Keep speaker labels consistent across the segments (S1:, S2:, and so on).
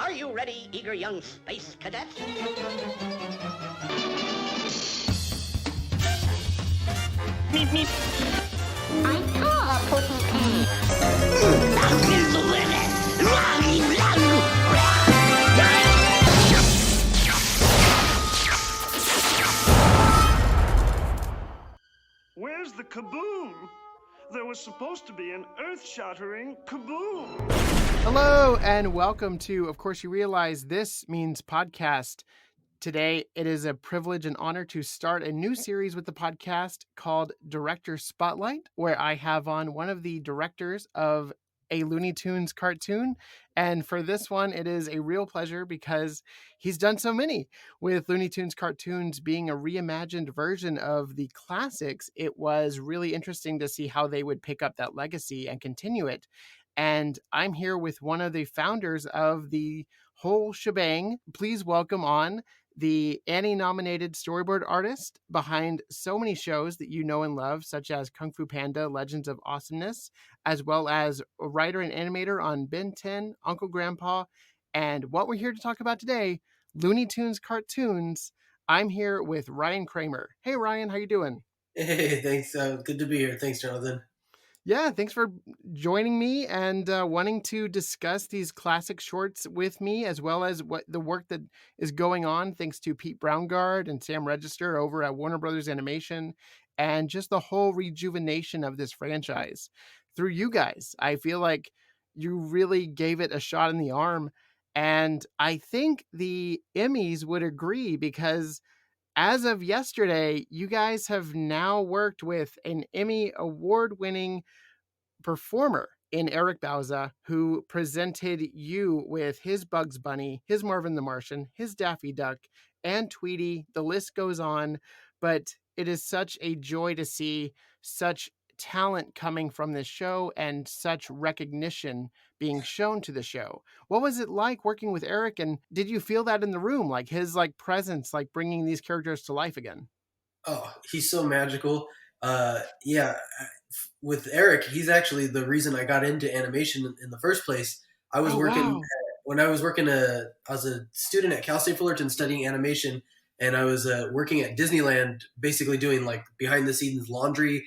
S1: Are you ready, eager young space cadets?
S2: Meep, meep.
S3: I saw a potent pen.
S1: Here's the limit.
S2: Where's the kaboom? There was supposed to be an earth-shattering kaboom.
S4: Hello and welcome to Of Course You Realize This Means Podcast. Today, it is a privilege and honor to start a new series with the podcast called Director Spotlight, where I have on one of the directors of a Looney Tunes cartoon. And for this one, it is a real pleasure because he's done so many. With Looney Tunes Cartoons being a reimagined version of the classics, it was really interesting to see how they would pick up that legacy and continue it. And I'm here with one of the founders of the whole shebang. Please welcome on the Annie-nominated storyboard artist behind so many shows that you know and love, such as Kung Fu Panda, Legends of Awesomeness, as well as a writer and animator on Ben 10, Uncle Grandpa, and what we're here to talk about today, Looney Tunes Cartoons. I'm here with Ryan Kramer. Hey, Ryan, how you doing?
S5: Hey, thanks. Good to be here. Thanks, Jonathan.
S4: Yeah, thanks for joining me and wanting to discuss these classic shorts with me, as well as what the work that is going on, thanks to Pete Browngardt and Sam Register over at Warner Brothers Animation, and just the whole rejuvenation of this franchise through you guys. I feel like you really gave it a shot in the arm, and I think the Emmys would agree because as of yesterday, you guys have now worked with an Emmy award-winning performer in Eric Bauza, who presented you with his Bugs Bunny, his Marvin the Martian, his Daffy Duck, and Tweety. The list goes on, but it is such a joy to see such talent coming from this show and such recognition being shown to the show. What was it like working with Eric, and did you feel that in the room, like his presence, like bringing these characters to life again?
S5: Oh, he's so magical. Yeah, with Eric, he's actually the reason I got into animation in the first place. I was when I was working. I was a student at Cal State Fullerton studying animation, and I was working at Disneyland, basically doing like behind the scenes laundry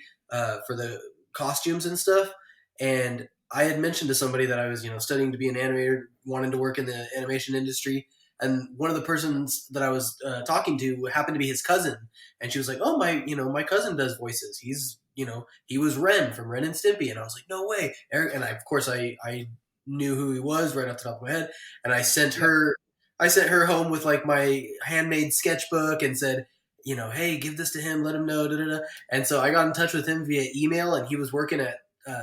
S5: for the costumes and stuff. And I had mentioned to somebody that I was, studying to be an animator, wanting to work in the animation industry. And one of the persons that I was talking to happened to be his cousin. And she was like, oh, my cousin does voices. He's, he was Ren from Ren and Stimpy. And I was like, no way. Eric. And of course I knew who he was right off the top of my head. And I sent her home with like my handmade sketchbook and said, hey, give this to him, let him know, And so I got in touch with him via email, and he was working at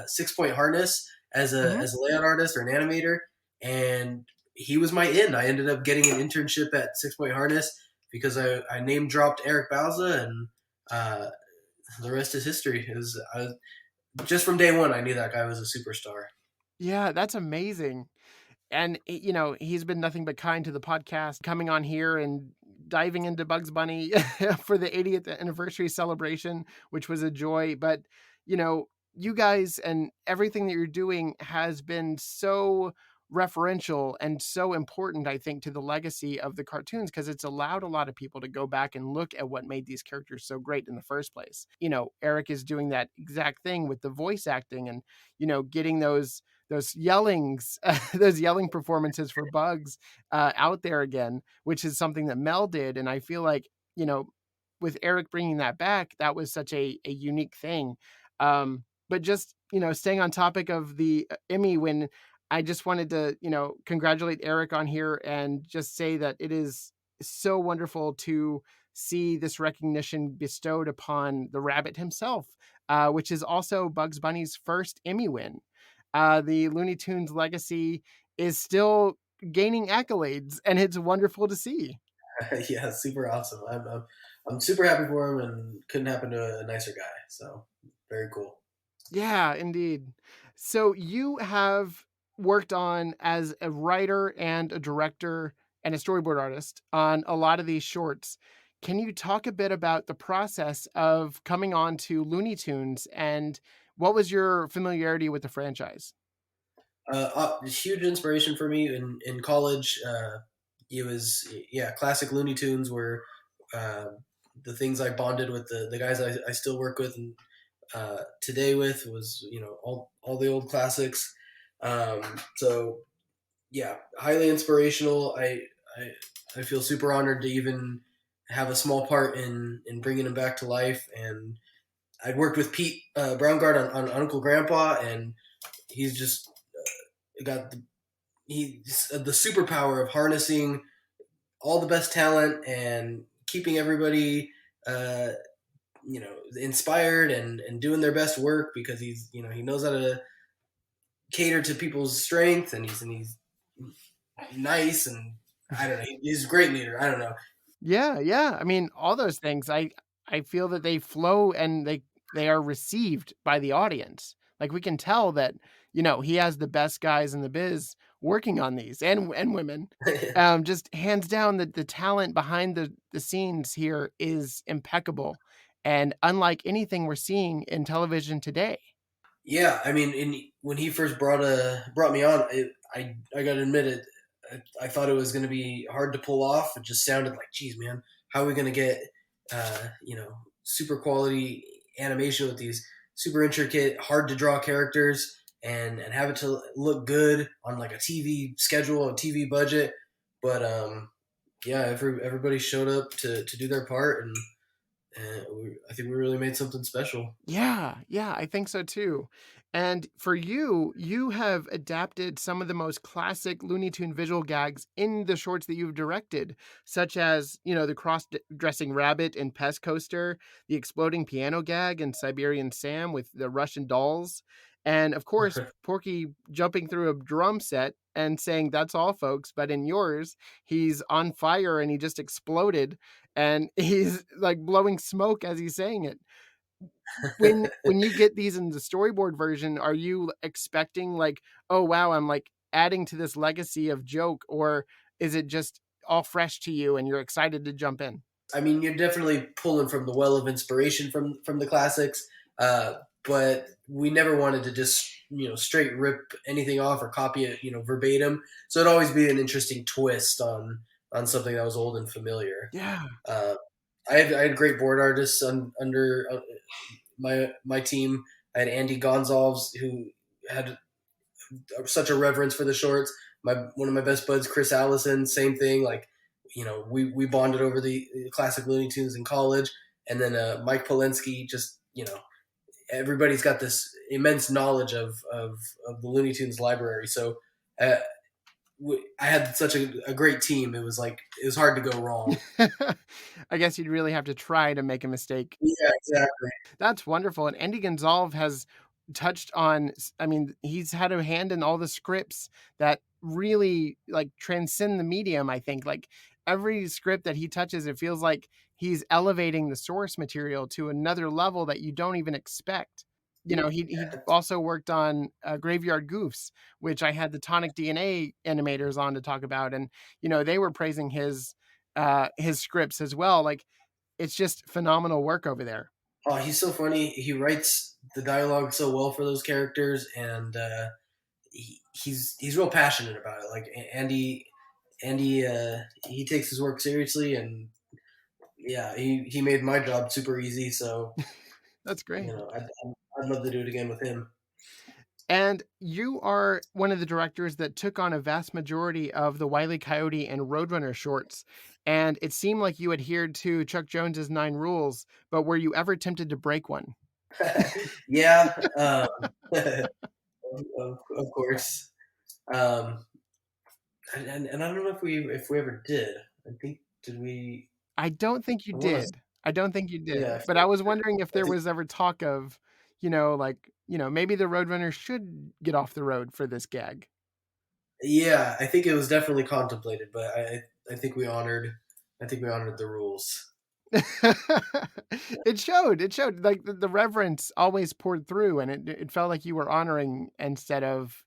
S5: 6 Point Harness as a layout artist or an animator. And he was my in. I ended up getting an internship at 6 Point Harness because I name dropped Eric Bauza, and the rest is history. Just from day one, I knew that guy was a superstar.
S4: Yeah, that's amazing. And, he's been nothing but kind to the podcast, coming on here and diving into Bugs Bunny for the 80th anniversary celebration, which was a joy. But, you guys and everything that you're doing has been so referential and so important, I think, to the legacy of the cartoons, because it's allowed a lot of people to go back and look at what made these characters so great in the first place. Eric is doing that exact thing with the voice acting and, getting those yellings, those yelling performances for Bugs out there again, which is something that Mel did. And I feel like, with Eric bringing that back, that was such a unique thing. But just, staying on topic of the Emmy, when I just wanted to, congratulate Eric on here and just say that it is so wonderful to see this recognition bestowed upon the rabbit himself, which is also Bugs Bunny's first Emmy win. The Looney Tunes legacy is still gaining accolades, and it's wonderful to see.
S5: Yeah, super awesome. I'm super happy for him, and couldn't happen to a nicer guy. So very cool.
S4: Yeah, indeed. So you have worked on as a writer and a director and a storyboard artist on a lot of these shorts. Can you talk a bit about the process of coming on to Looney Tunes, and what was your familiarity with the franchise?
S5: Huge inspiration for me in college. It was classic Looney Tunes were uh, the things I bonded with the guys I still work with and today with was all the old classics. Um, so yeah, highly inspirational. I feel super honored to even have a small part in bringing him back to life. And I'd worked with Pete Browngardt on Uncle Grandpa, and he's just got the superpower of harnessing all the best talent and keeping everybody uh, inspired and doing their best work because he knows how to cater to people's strength and he's nice and I don't know, he's a great leader. I don't know.
S4: Yeah. I mean, all those things. I feel that they flow and they are received by the audience. Like we can tell that he has the best guys in the biz working on these and women. Just hands down that the talent behind the scenes here is impeccable and unlike anything we're seeing in television today.
S5: Yeah, I mean, when he first brought me on, I got to admit it. I thought it was going to be hard to pull off. It just sounded like, geez, man, how are we going to get super quality animation with these super intricate, hard to draw characters and have it to look good on like a TV schedule, a TV budget. But yeah, everybody showed up to do their part and I think we really made something special.
S4: Yeah, I think so too. And for you, you have adapted some of the most classic Looney Tune visual gags in the shorts that you've directed, such as, the cross-dressing rabbit in Pest Coaster, the exploding piano gag in Siberian Sam with the Russian dolls, and of course, Porky jumping through a drum set and saying, "That's all, folks." But in yours, he's on fire and he just exploded and he's like blowing smoke as he's saying it. When you get these in the storyboard version, are you expecting like, oh wow, I'm like adding to this legacy of joke, or is it just all fresh to you and you're excited to jump in?
S5: I mean, you're definitely pulling from the well of inspiration from the classics, but we never wanted to just straight rip anything off or copy it verbatim. So it'd always be an interesting twist on something that was old and familiar.
S4: Yeah.
S5: I had great board artists under my team. I had Andy Gonzalez, who had such a reverence for the shorts. One of my best buds, Chris Allison, same thing. Like, we bonded over the classic Looney Tunes in college. And then Mike Polensky, just everybody's got this immense knowledge of the Looney Tunes library. So I had such a great team. It was hard to go wrong.
S4: I guess you'd really have to try to make a mistake.
S5: Yeah, exactly.
S4: That's wonderful. And Andy Gonzalez has touched on, I mean, he's had a hand in all the scripts that really like transcend the medium. I think like every script that he touches, it feels like he's elevating the source material to another level that you don't even expect. He also worked on Graveyard Goofs, which I had the Tonic DNA animators on to talk about. And, they were praising his scripts as well. Like it's just phenomenal work over there.
S5: Oh, he's so funny. He writes the dialogue so well for those characters, and he's real passionate about it. Like Andy, he takes his work seriously, and yeah, he made my job super easy. So
S4: that's great.
S5: I'd love to do it again with him.
S4: And you are one of the directors that took on a vast majority of the Wile E. Coyote and Roadrunner shorts. And it seemed like you adhered to Chuck Jones's 9 rules, but were you ever tempted to break one?
S5: Yeah, of course. And I don't know if we ever did. Did we?
S4: I don't think you did.
S5: Yeah,
S4: but I was wondering if there was ever talk of, maybe the Roadrunner should get off the road for this gag.
S5: Yeah, I think it was definitely contemplated, but I think we honored the rules.
S4: It showed like the reverence always poured through, and it felt like you were honoring instead of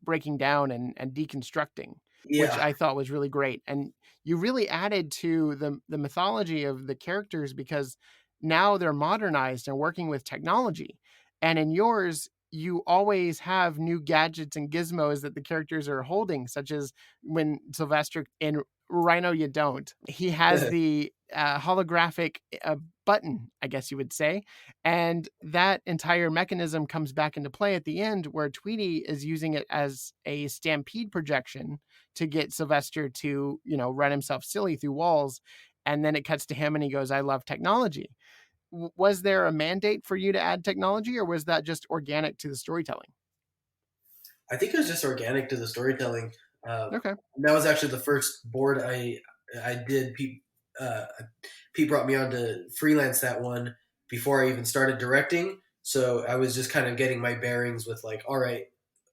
S4: breaking down and deconstructing, which I thought was really great. And you really added to the mythology of the characters because now they're modernized and working with technology. And in yours, you always have new gadgets and gizmos that the characters are holding, such as when Sylvester in Rhino, you don't. He has the holographic button, I guess you would say. And that entire mechanism comes back into play at the end, where Tweety is using it as a stampede projection to get Sylvester to, run himself silly through walls. And then it cuts to him and he goes, "I love technology." Was there a mandate for you to add technology, or was that just organic to the storytelling?
S5: I think it was just organic to the storytelling.
S4: Okay.
S5: That was actually the first board I did. Pete brought me on to freelance that one before I even started directing. So I was just kind of getting my bearings with like, all right,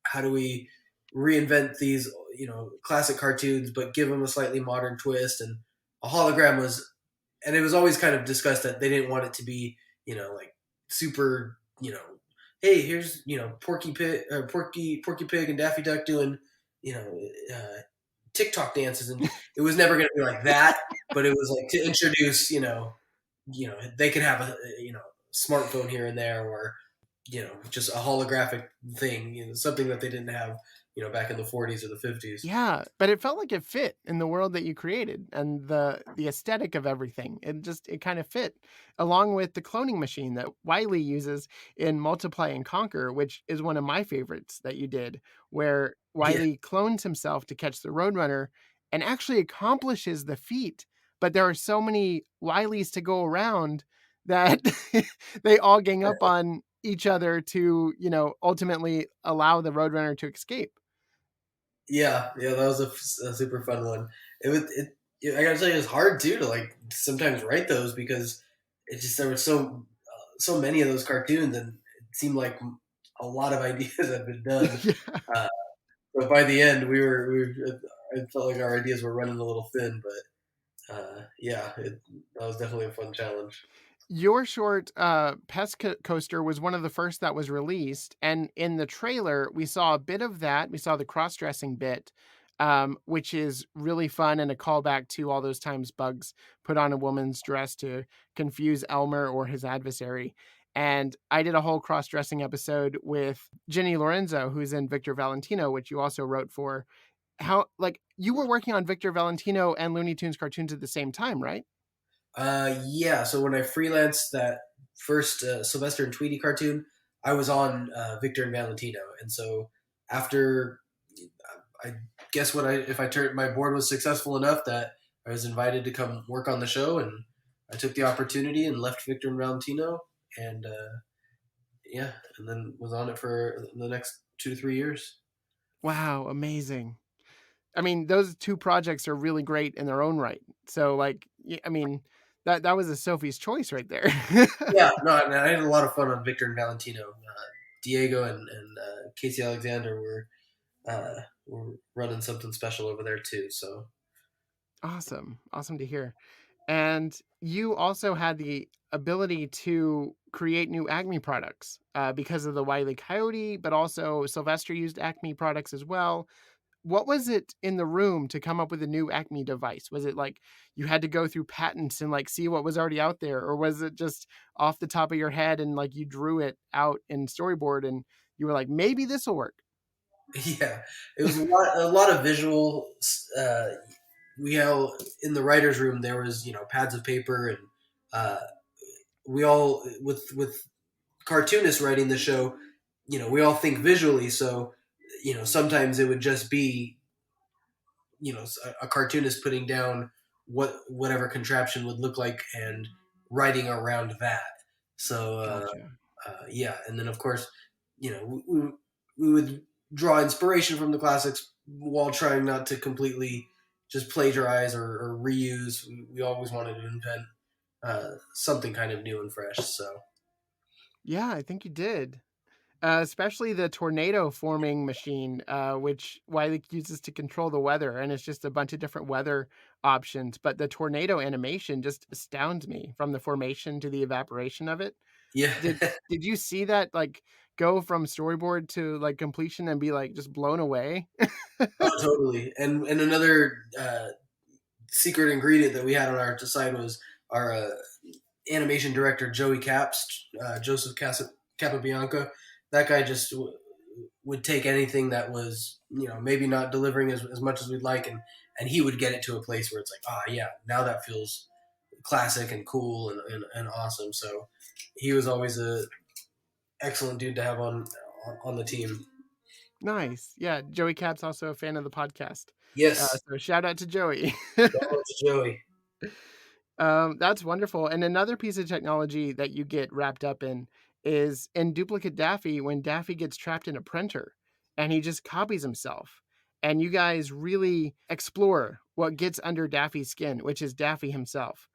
S5: how do we reinvent these, classic cartoons, but give them a slightly modern twist? And a hologram was, and it was always kind of discussed that they didn't want it to be, like super, hey, here's, Porky Pig and Daffy Duck doing, TikTok dances, and it was never going to be like that. But it was like to introduce, they could have a, smartphone here and there, or just a holographic thing, something that they didn't have, back in the 40s or the 50s.
S4: Yeah, but it felt like it fit in the world that you created and the aesthetic of everything. It kind of fit, along with the cloning machine that Wile uses in Multiply and Conquer, which is one of my favorites that you did, where Wile clones himself to catch the Roadrunner and actually accomplishes the feat. But there are so many Wileys to go around that they all gang up on each other to, ultimately allow the Roadrunner to escape.
S5: Yeah, that was a super fun one. I gotta tell you, it was hard too to like sometimes write those, because there were so many of those cartoons, and it seemed like a lot of ideas had been done.
S4: Yeah.
S5: But by the end, I felt like our ideas were running a little thin. But that was definitely a fun challenge.
S4: Your short Pest Coaster was one of the first that was released. And in the trailer, we saw a bit of that. We saw the cross-dressing bit, which is really fun and a callback to all those times Bugs put on a woman's dress to confuse Elmer or his adversary. And I did a whole cross-dressing episode with Jenny Lorenzo, who's in Victor Valentino, which you also wrote for. How, like, you were working on Victor Valentino and Looney Tunes Cartoons at the same time, right?
S5: Yeah. So when I freelanced that first Sylvester and Tweety cartoon, I was on Victor and Valentino, and so after, I guess my board was successful enough that I was invited to come work on the show, and I took the opportunity and left Victor and Valentino, and and then was on it for the next 2 to 3 years.
S4: Wow, amazing. I mean, those two projects are really great in their own right. So, like, I mean, that was a Sophie's choice right there.
S5: Yeah, no, I had a lot of fun on Victor and Valentino. Diego and Casey Alexander were running something special over there too. So
S4: Awesome to hear. And you also had the ability to create new Acme products because of the Wile E. Coyote, but also Sylvester used Acme products as well. What was it in the room to come up with a new Acme device? Was it like you had to go through patents and like see what was already out there? Or was it just off the top of your head and like you drew it out in storyboard and you were like, maybe this will work?
S5: yeah, it was a lot of visual. We all in the writers' room. There was pads of paper, and we all with cartoonists writing the show. We all think visually, so sometimes it would just be a cartoonist putting down whatever contraption would look like and writing around that. So
S4: Gotcha.
S5: and then of course we would draw inspiration from the classics while trying not to completely just plagiarize or reuse. We always wanted to invent something kind of new and fresh. So
S4: Yeah, I think you did. Especially the tornado forming machine, which Wile uses to control the weather, and it's just a bunch of different weather options. But the tornado animation just astounds me, from the formation to the evaporation of it.
S5: yeah.
S4: Did you see that like go from storyboard to like completion and be like just blown away?
S5: Oh, totally. And another secret ingredient that we had on our side was our animation director Joey Caps, Joseph Capabianca. that guy just would take anything that was, maybe not delivering as much as we'd like, and he would get it to a place where it's like, yeah, now that feels classic and cool and awesome. So he was always a excellent dude to have on the team.
S4: Nice. Yeah, Joey Cat's also a fan of the podcast.
S5: Yes.
S4: So shout out to Joey.
S5: Shout out to Joey.
S4: That's wonderful. And another piece of technology that you get wrapped up in is in Duplicate Daffy, when Daffy gets trapped in a printer and he just copies himself. And you guys really explore what gets under Daffy's skin, which is Daffy himself.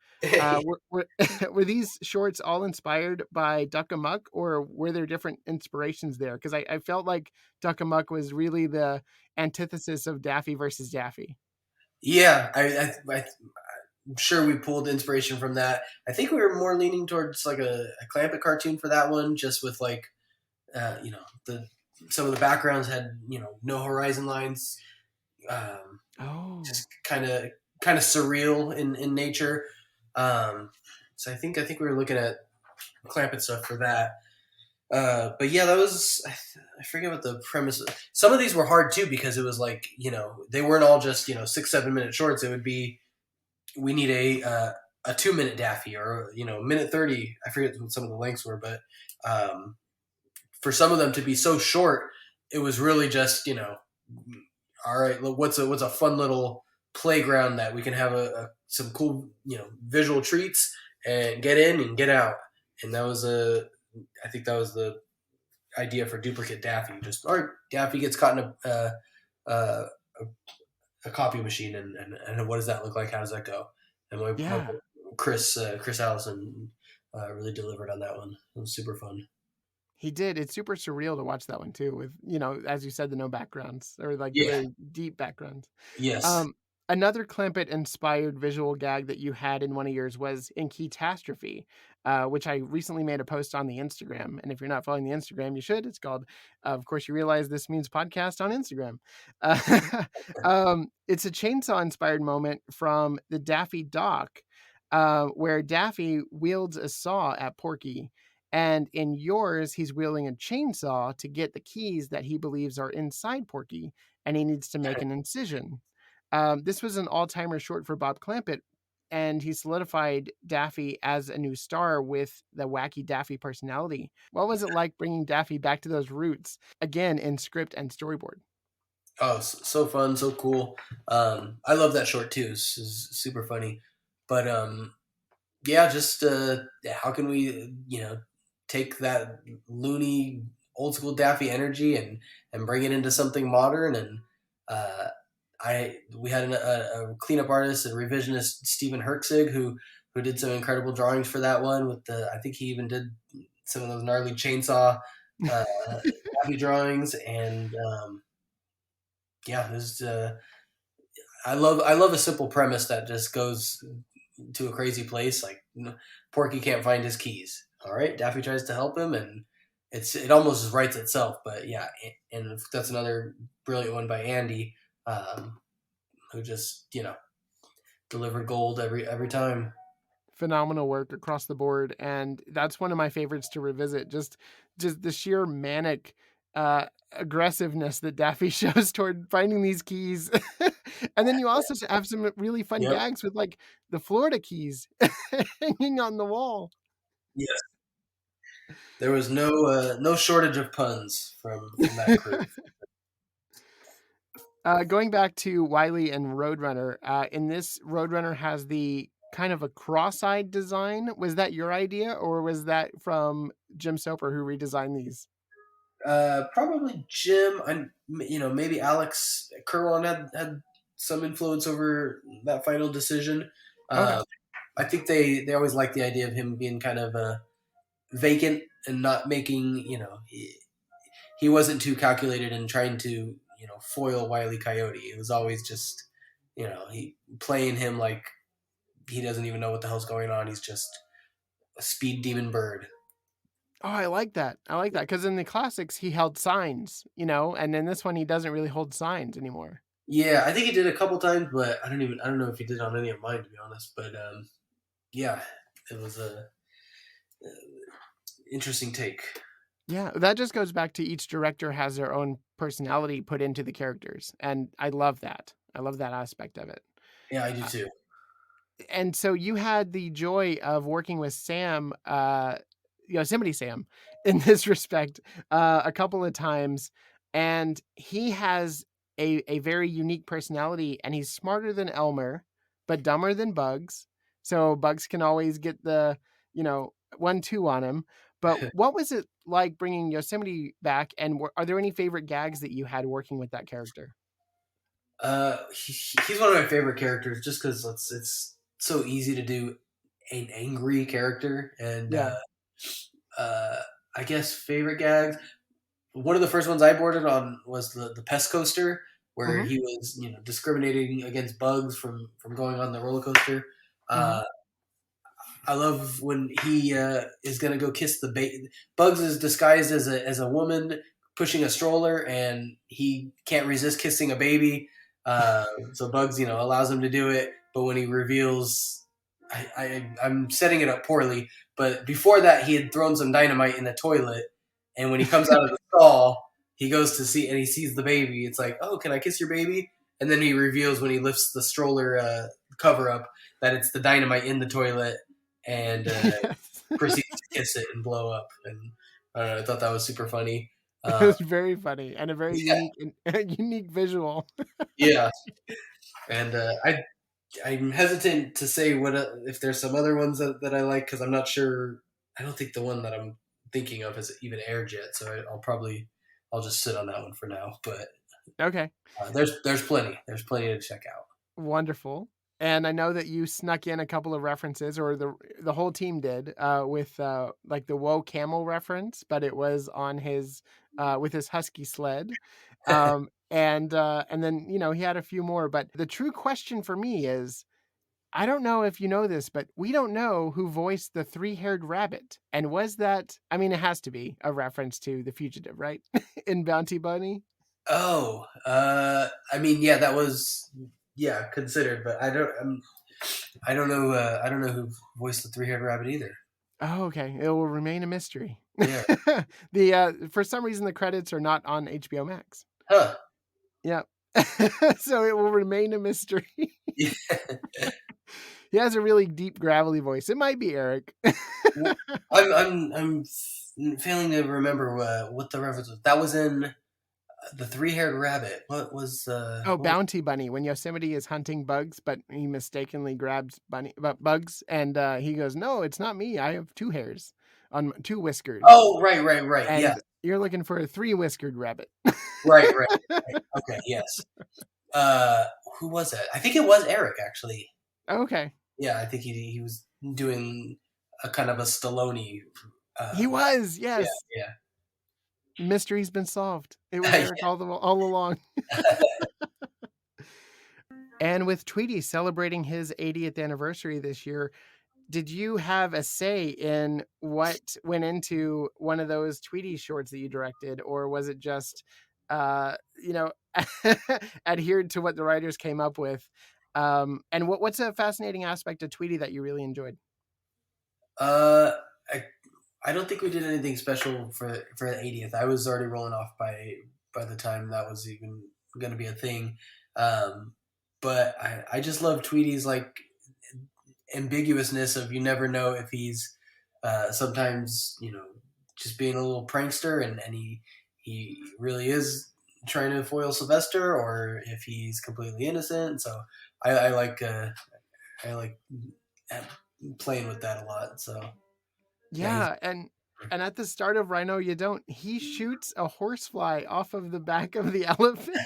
S4: Were these shorts all inspired by Duck Amuck, or were there different inspirations there? Because I felt like Duck Amuck was really the antithesis of Daffy versus Daffy.
S5: Yeah, I'm sure we pulled inspiration from that. I think we were more leaning towards like a Clampett cartoon for that one, just with like, some of the backgrounds had no horizon lines, just kind of surreal in nature. So I think we were looking at Clampett stuff for that. But yeah, that was, I forget what the premise. Some of these were hard too, because it was like, they weren't all just 6-7 minute shorts. It would be, we need a 2-minute Daffy, or minute 30. I forget what some of the lengths were, but for some of them to be so short, it was really just all right, what's a fun little playground that we can have some cool visual treats and get in and get out. And that was I think that was the idea for Duplicate Daffy. Just, all right, Daffy gets caught in a copy machine, and what does that look like? How does that go? And my Chris Allison really delivered on that one. It was super fun.
S4: He did. It's super surreal to watch that one too, with as you said, the no backgrounds, or like the very deep backgrounds.
S5: Yes.
S4: Another Clampett inspired visual gag that you had in one of yours was in Catastrophe, which I recently made a post on the Instagram. And if you're not following the Instagram, you should. It's called, of course, you realize this means podcast on Instagram. It's a chainsaw inspired moment from the Daffy doc, where Daffy wields a saw at Porky. And in yours, he's wielding a chainsaw to get the keys that he believes are inside Porky, and he needs to make an incision. This was an all-timer short for Bob Clampett, and he solidified Daffy as a new star with the wacky Daffy personality. What was it like bringing Daffy back to those roots, again, in script and storyboard?
S5: Oh, so fun, so cool. I love that short too. It's super funny. But yeah, just how can we, take that loony old school Daffy energy and bring it into something modern? And we had a cleanup artist and revisionist, Stephen Herksig, who did some incredible drawings for that one. I think he even did some of those gnarly chainsaw Daffy drawings. And I love a simple premise that just goes to a crazy place. Like, Porky can't find his keys. All right, Daffy tries to help him, and it almost writes itself. But yeah, and that's another brilliant one by Andy, who just delivered gold every time.
S4: Phenomenal work across the board, and that's one of my favorites to revisit. Just the sheer manic aggressiveness that Daffy shows toward finding these keys. And then you also have some really fun gags with like the Florida keys hanging on the wall.
S5: Yes. There was no shortage of puns from that crew.
S4: Going back to Wile and Roadrunner, in this, Roadrunner has the kind of a cross-eyed design. Was that your idea, or was that from Jim Soper, who redesigned these?
S5: Probably Jim. And maybe Alex Kerwin had some influence over that final decision.
S4: Okay.
S5: I think they always liked the idea of him being kind of vacant and not making, he wasn't too calculated in trying to, foil Wile E. Coyote. It was always just, he playing him like he doesn't even know what the hell's going on. He's just a speed demon bird.
S4: Oh, I like that. Because in the classics, he held signs, and in this one, he doesn't really hold signs anymore.
S5: Yeah, I think he did a couple times, but I don't know if he did on any of mine, to be honest. But yeah, it was a interesting take.
S4: Yeah, that just goes back to each director has their own personality put into the characters. And I love that. I love that aspect of it.
S5: Yeah, I do too.
S4: And so you had the joy of working with Sam, Yosemite Sam, in this respect, a couple of times, and he has a very unique personality, and he's smarter than Elmer, but dumber than Bugs. So Bugs can always get the 1-2 on him. But what was it like bringing Yosemite back? And are there any favorite gags that you had working with that character?
S5: He's one of my favorite characters just because it's so easy to do an angry character, and
S4: Yeah.
S5: I guess favorite gags. One of the first ones I boarded on was the pest coaster, where
S4: Mhm.
S5: he was discriminating against Bugs from going on the roller coaster.
S4: Mhm.
S5: I love when he is gonna go kiss the baby. Bugs is disguised as a woman pushing a stroller, and he can't resist kissing a baby. So Bugs, allows him to do it. But when he reveals, I'm setting it up poorly. But before that, he had thrown some dynamite in the toilet, and when he comes out of the stall, he goes to see and he sees the baby. It's like, oh, can I kiss your baby? And then he reveals when he lifts the stroller cover up that it's the dynamite in the toilet, and proceeds to kiss it and blow up. And I don't know, I thought that was super funny.
S4: It was very funny and a very
S5: Yeah.
S4: unique visual.
S5: Yeah, and I'm hesitant to say what if there's some other ones that I like because I'm not sure. I don't think the one that I'm thinking of has even aired yet, so I'll just sit on that one for now. But
S4: Okay.
S5: there's plenty. There's plenty to check out.
S4: Wonderful. And I know that you snuck in a couple of references, or the whole team did, with like the Woe Camel reference, but it was on his with his husky sled. And then he had a few more. But the true question for me is, I don't know if you know this, but we don't know who voiced the three-haired rabbit. And was that? I mean, it has to be a reference to The Fugitive, right? In Bounty Bunny.
S5: Oh, I mean, yeah, that was considered, but I don't know. I don't know who voiced the three-haired rabbit either.
S4: Oh, okay. It will remain a mystery.
S5: Yeah.
S4: The for some reason the credits are not on HBOMax.
S5: Huh.
S4: Yeah. So it will remain a mystery.
S5: Yeah.
S4: He has a really deep, gravelly voice. It might be Eric.
S5: I'm failing to remember what the reference was. That was in the three-haired rabbit. What was
S4: Bounty Bunny, when Yosemite is hunting Bugs, but he mistakenly grabs Bugs, and he goes, "No, it's not me. I have two hairs on two whiskers."
S5: Oh, right.
S4: And
S5: Yeah.
S4: you're looking for a three-whiskered rabbit.
S5: Right. Okay, yes. Who was that? I think it was Eric, actually.
S4: Okay.
S5: Yeah, I think he was doing a kind of a Stallone.
S4: He was, yes.
S5: Yeah.
S4: Mystery's been solved. It was Eric all along. And with Tweety celebrating his 80th anniversary this year, did you have a say in what went into one of those Tweety shorts that you directed, or was it just, adhered to what the writers came up with? And what's a fascinating aspect of Tweety that you really enjoyed?
S5: I don't think we did anything special for the 80th. I was already rolling off by the time that was even going to be a thing. But I just love Tweety's like ambiguousness of you never know if he's sometimes just being a little prankster and he really is trying to foil Sylvester, or if he's completely innocent. So I like playing with that a lot. So
S4: yeah, and at the start of Rhino You Don't, he shoots a horsefly off of the back of the elephant.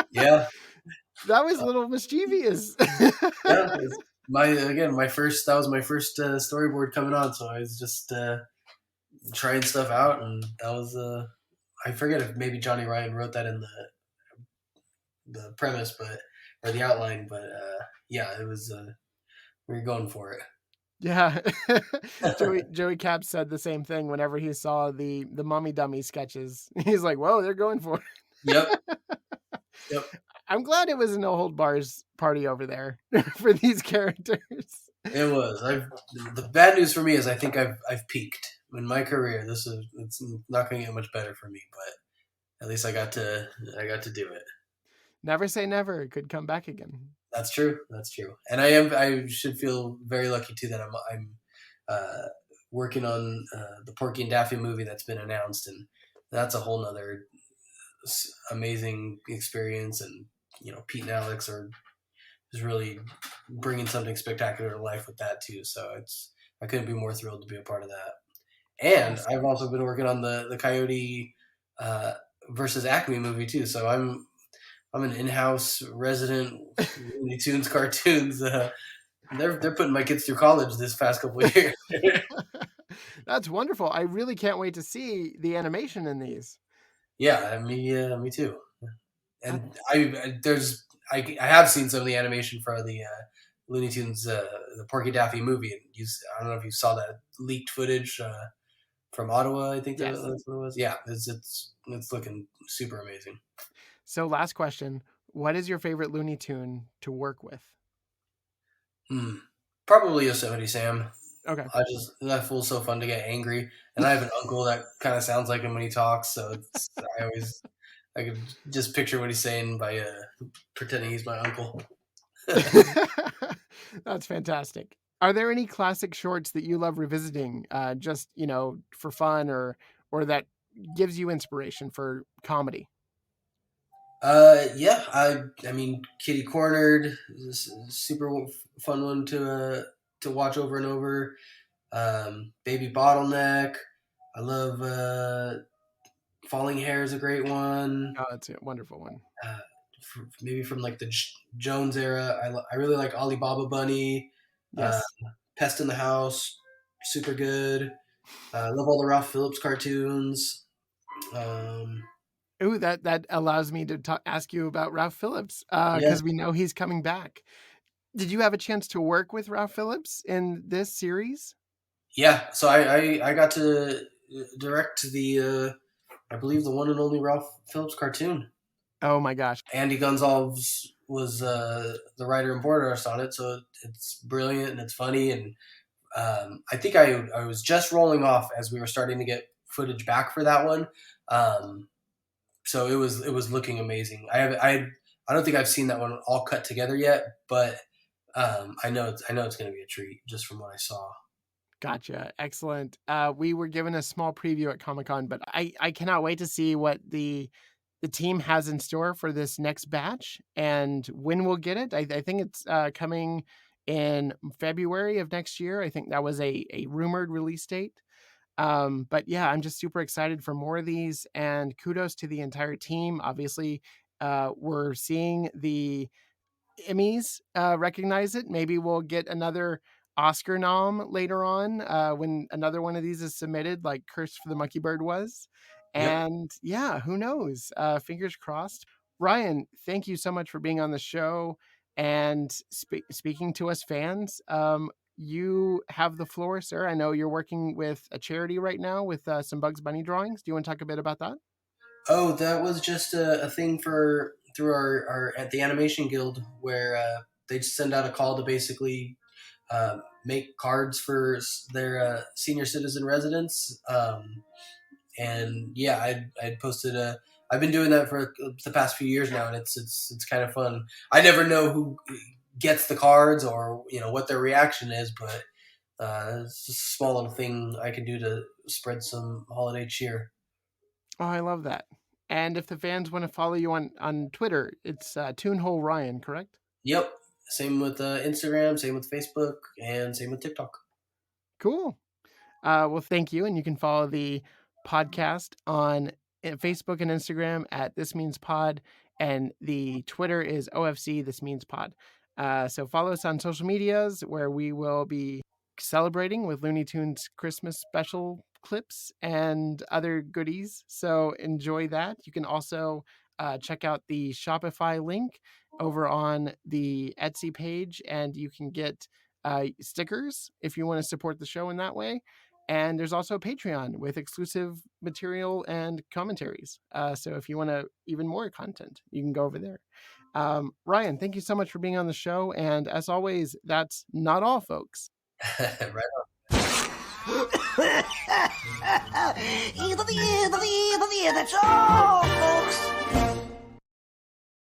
S5: Yeah.
S4: That was a little mischievous.
S5: Yeah, my first storyboard coming on, so I was just trying stuff out, and that was I forget if maybe Johnny Ryan wrote that in the premise, or the outline, but it was we were going for it.
S4: Yeah. Joey Cap said the same thing whenever he saw the Mummy Dummy sketches. He's like, whoa, they're going for it.
S5: Yep.
S4: I'm glad it was a no hold bars party over there for these characters.
S5: It was. The bad news for me is I think I've peaked. in my career, it's not going to get much better for me, but at least I got to do it.
S4: Never say never. It could come back again.
S5: That's true. That's true. And I should feel very lucky too that I'm working on the Porky and Daffy movie that's been announced, and that's a whole nother amazing experience. And Pete and Alex are just really bringing something spectacular to life with that too. So I couldn't be more thrilled to be a part of that. And I've also been working on the Coyote versus Acme movie too. So I'm an in-house resident Looney Tunes Cartoons. They're putting my kids through college this past couple of years.
S4: That's wonderful. I really can't wait to see the animation in these.
S5: Yeah, me too. And I have seen some of the animation for the Looney Tunes, the Porky Daffy movie. And I don't know if you saw that leaked footage from Ottawa. I think that's what it was. Yeah, it's looking super amazing.
S4: So last question, what is your favorite Looney Tune to work with?
S5: Probably Yosemite Sam.
S4: Okay.
S5: That fool's so fun to get angry. And I have an uncle that kind of sounds like him when he talks. So I could just picture what he's saying by pretending he's my uncle.
S4: That's fantastic. Are there any classic shorts that you love revisiting, just, for fun or that gives you inspiration for comedy?
S5: Yeah, I mean, Kitty Cornered is a super fun one to watch over and over. Baby Bottleneck. I love Falling Hair is a great one.
S4: Oh, that's a wonderful one.
S5: Maybe from like the Jones era. I really like Alibaba Bunny.
S4: Yes.
S5: Pest in the House, super good. I love all the Ralph Phillips cartoons.
S4: Ooh, that allows me to ask you about Ralph Phillips because we know he's coming back. Did you have a chance to work with Ralph Phillips in this series? Yeah,
S5: so I got to direct the I believe the one and only Ralph Phillips cartoon.
S4: Oh my gosh!
S5: Andy Gonzalez was the writer and board artist on it, so it's brilliant and it's funny. And I think I was just rolling off as we were starting to get footage back for that one. So it was looking amazing. I don't think I've seen that one all cut together yet, but I know it's going to be a treat just from what I saw.
S4: Gotcha. Excellent. We were given a small preview at Comic-Con, but I cannot wait to see what the team has in store for this next batch and when we'll get it. I think it's coming in February of next year. I think that was a rumored release date. But yeah, I'm just super excited for more of these, and kudos to the entire team. Obviously, we're seeing the Emmys recognize it. Maybe we'll get another Oscar nom later on when another one of these is submitted, like Curse for the Mockingbird was. And yeah, who knows? Fingers crossed. Ryan, thank you so much for being on the show and speaking to us fans. You have the floor, sir. I know you're working with a charity right now with some Bugs Bunny drawings. Do you want to talk a bit about that?
S5: Oh, that was just a thing through our at the Animation Guild where they just send out a call to basically make cards for their senior citizen residents. And yeah, I'd posted I've been doing that for the past few years now, and it's kind of fun. I never know who gets the cards or what their reaction is, but it's just a small little thing I can do to spread some holiday cheer.
S4: Oh, I love that. And if the fans want to follow you on Twitter, it's Toonhole Ryan, correct?
S5: Yep. Same with Instagram, same with Facebook, and same with TikTok.
S4: Cool. Well, thank you. And you can follow the podcast on Facebook and Instagram at This Means Pod, and the Twitter is OFC This Means Pod. So follow us on social medias where we will be celebrating with Looney Tunes Christmas special clips and other goodies. So enjoy that. You can also check out the Shopify link over on the Etsy page, and you can get stickers if you want to support the show in that way. And there's also a Patreon with exclusive material and commentaries. So if you want even more content, you can go over there. Ryan, thank you so much for being on the show. And as always, that's not all, folks.
S5: Right on.
S6: That's all, folks.